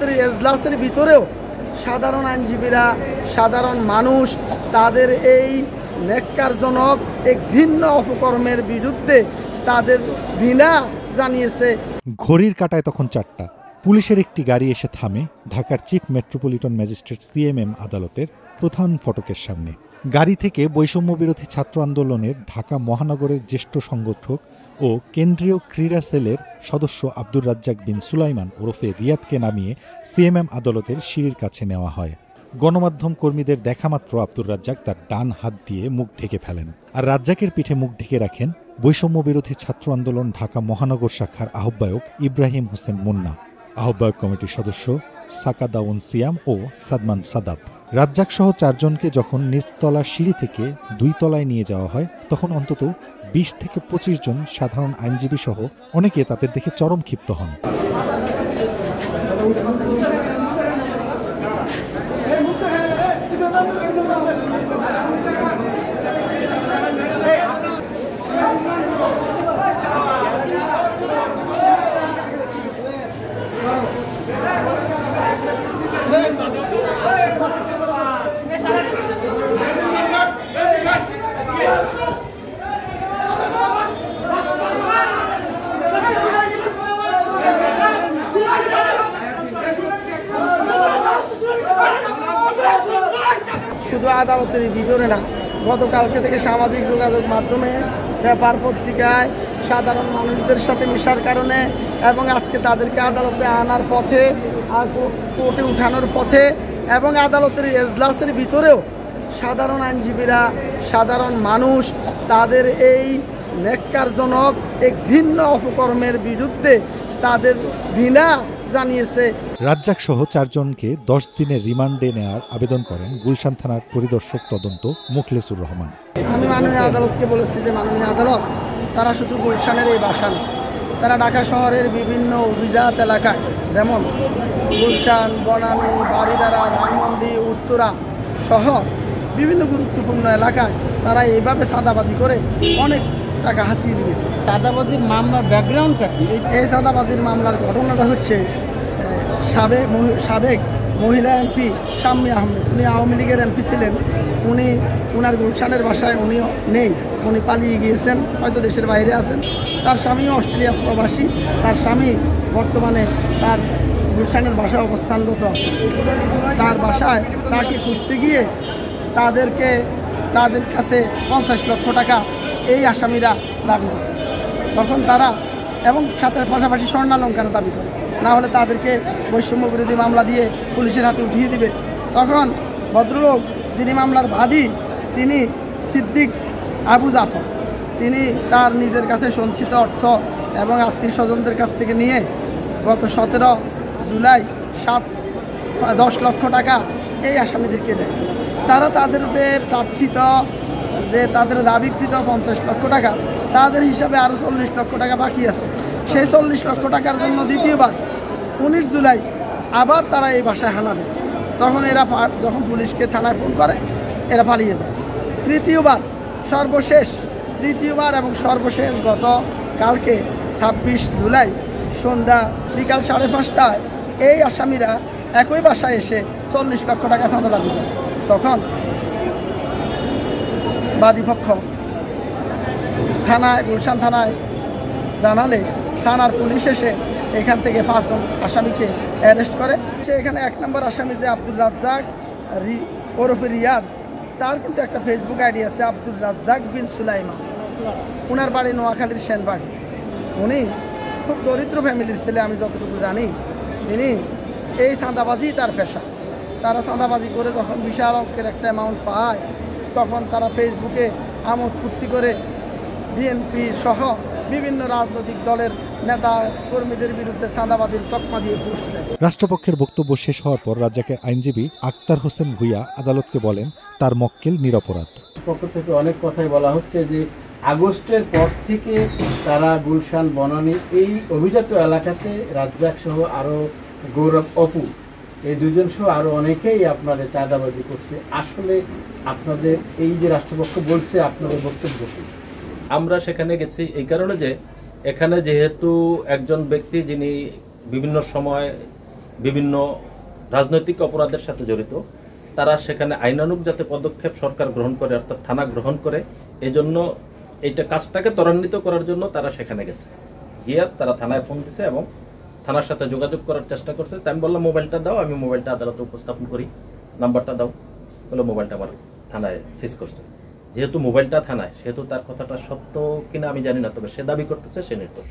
আদালতের এজলাসের ভিতরেও সাধারণ আইনজীবীরা, সাধারণ মানুষ তাদের এই ন্যাক্কারজনক এক ঘৃণ্য অপকর্মের বিরুদ্ধে তাদের ঘৃণা জানিয়েছে। ঘড়ির কাঁটায় তখন 4টা। পুলিশের একটি গাড়ি এসে থামে ঢাকার চিফ মেট্রোপলিটন ম্যাজিস্ট্রেট সিএমএম আদালতের প্রধান ফটকের সামনে। গাড়ি থেকে বৈষম্য বিরোধী ছাত্র আন্দোলনের ঢাকা মহানগরের জ্যেষ্ঠ সংগঠক ও কেন্দ্রীয় ক্রীড়া সেলের সদস্য আব্দুর রাজ্জাক বিন সুলাইমান ওরফে রিয়াদকে নামিয়ে সিএমএম আদালতের সিঁড়ির কাছে নেওয়া হয়। গণমাধ্যম কর্মীদের দেখামাত্র আব্দুর রাজ্জাক তার ডান হাত দিয়ে মুখ ঢেকে ফেলেন, আর রাজ্জাকের পিঠে মুখ ঢেকে রাখেন বৈষম্য বিরোধী ছাত্র আন্দোলন ঢাকা মহানগর শাখার আহ্বায়ক ইব্রাহিম হোসেন মুন্না, আহ্বায়ক কমিটির সদস্য সাকাদাউন সিয়াম ও সাদমান সাদাব। রাজ্জাক সহ 4 জনকে যখন নিচতলার সিঁড়ি থেকে 2 তলায় নিয়ে যাওয়া হয় তখন অন্তত 20 থেকে 25 জন সাধারণ আইনজীবী সহ অনেকে তাদের দেখে চরম ক্ষিপ্ত হন। শুধু আদালতের ভিতরে না, গতকালকে থেকে সামাজিক যোগাযোগ মাধ্যমে, পেপার পত্রিকায় সাধারণ মানুষদের সাথে মেশার কারণে এবং আজকে তাদেরকে আদালতে আনার পথে, কোর্টে উঠানোর পথে এবং আদালতের এজলাসের ভিতরেও সাধারণ আইনজীবীরা, সাধারণ মানুষ তাদের এই ন্যাক্কারজনক এক ঘৃণ্য অপকর্মের বিরুদ্ধে তাদের ঘৃণা জানিয়েছে। রাজ্জাক সহ 4 জনকে 10 দিনের রিমান্ডে নেওয়ার আবেদন করেন গুলশান থানার পরিদর্শক তদন্ত মুখলেসুর রহমান। আমি মাননীয় আদালতকে বলেছি যে মাননীয় আদালত, তারা শুধু গুলশানের এই বাসা না, তারা ঢাকা শহরের বিভিন্ন অভিজাত এলাকায় যেমন গুলশান, বনানী, বারিধারা, ধানমন্ডি, উত্তরা সহ বিভিন্ন গুরুত্বপূর্ণ এলাকায় তারা এইভাবে চাঁদাবাজি করে অনেক টাকা হাতিয়ে নিয়েছে। চাঁদাবাজির মামলার ব্যাকগ্রাউন্ডটা কি? এই চাঁদাবাজির মামলার ঘটনাটা হচ্ছে সাবেক মহিলা এমপি শাম্মী আহমেদ, উনি আওয়ামী লীগের এমপি ছিলেন। উনার গুলশানের বাসায় উনিও নেই, উনি পালিয়ে গিয়েছেন, হয়তো দেশের বাইরে আছেন। তার স্বামীও অস্ট্রেলিয়া প্রবাসী, তার স্বামী বর্তমানে তার গুলশানের বাসায় অবস্থানরত আছে। তার বাসায় তাকে খুঁজতে গিয়ে তাদের কাছে 50 লক্ষ টাকা এই আসামিরা দাবি করে। তখন তারা এবং সাথে পাশাপাশি স্বর্ণালঙ্কার দাবি করে, না হলে তাদেরকে বৈষম্য বিরোধী মামলা দিয়ে পুলিশের হাতে উঠিয়ে দিবে। তখন ভদ্রলোক যিনি মামলার বাদী, তিনি সিদ্দিক আবু জাফর, তিনি তার নিজের কাছে সঞ্চিত অর্থ এবং আত্মীয় স্বজনদের কাছ থেকে নিয়ে গত 17 জুলাই 10 লক্ষ টাকা এই আসামিদেরকে দেয়। তারা তাদের যে প্রার্থিত, যে তাদের দাবিকৃত 50 লক্ষ টাকা, তাদের হিসাবে আরও 40 লক্ষ টাকা বাকি আছে। সেই 40 লক্ষ টাকার জন্য দ্বিতীয়বার 19 জুলাই আবার তারা এই বাসায় হানা দেয়। তখন এরা যখন পুলিশকে থানায় ফোন করে, এরা পালিয়ে যায়। তৃতীয়বার এবং সর্বশেষ গত কালকে 26 জুলাই সন্ধ্যা বিকাল 5:30টায় এই আসামিরা একই বাসায় এসে 40 লক্ষ টাকা চাঁদা দাবি করে। তখন বাদীপক্ষ থানায়, গুলশান থানায় জানালে থানার পুলিশ এসে এখান থেকে 5 জন আসামিকে অ্যারেস্ট করে। সে এখানে 1 নম্বর আসামি যে আব্দুর রাজ্জাক ওরফে রিয়াদ, তার কিন্তু একটা ফেসবুক আইডি আছে আব্দুর রাজ্জাক বিন সুলাইমান। ওনার বাড়ি নোয়াখালীর সেনবাড়ি। উনি খুব দরিদ্র ফ্যামিলির ছেলে, আমি যতটুকু জানি। তিনি এই চাঁদাবাজি তার পেশা। তারা চাঁদাবাজি করে যখন বিশাল অঙ্কের একটা অ্যামাউন্ট পায়, তখন তারা ফেসবুকে আমোদ ফুর্তি করে বিএনপি সহ বিভিন্ন রাজনৈতিক দলের নেতা কর্মীদের বিরুদ্ধে চাঁদাবাজির তকমা দিয়ে পোস্ট দেয়। রাষ্ট্রপক্ষের বক্তব্য শেষ হওয়ার পর রাজ্জাকের আইনজীবী আক্তার হোসেন ভুইয়া আদালতকে বলেন তার মক্কেল নিরপরাধ। পক্ষ থেকে অনেক কথাই বলা হচ্ছে যে আগস্টের পর থেকে তারা গুলশান, বনানী এই অভিজাত এলাকাতে রাজ্জাক সহ আরও গৌরব, অপু, এই 2 জন সহ আরও অনেকেই আপনাদের চাঁদাবাজি করছে। আসলে আপনাদের এই যে রাষ্ট্রপক্ষ বলছে, আপনাদের বক্তব্য কি? আমরা সেখানে গেছি এই কারণে যে এখানে যেহেতু একজন ব্যক্তি যিনি বিভিন্ন সময় বিভিন্ন রাজনৈতিক অপরাধের সাথে জড়িত, তারা সেখানে আইনানুগ যাতে পদক্ষেপ সরকার গ্রহণ করে, অর্থাৎ থানা গ্রহণ করে, এজন্য এইটা কাজটাকে ত্বরান্বিত করার জন্য তারা সেখানে গেছে। গিয়ে তারা থানায় ফোন দিছে এবং থানার সাথে যোগাযোগ করার চেষ্টা করছে। তাই আমি বললাম মোবাইলটা দাও, আমি মোবাইলটা আদালতে উপস্থাপন করি, নাম্বারটা দাও। বলে মোবাইলটা আমার থানায় সিজ করছে। যেহেতু মোবাইলটা থানায়, সেহেতু তার কথাটা সত্য কিনা আমি জানি না, তবে সে দাবি করতেছে সে নির্দোষ।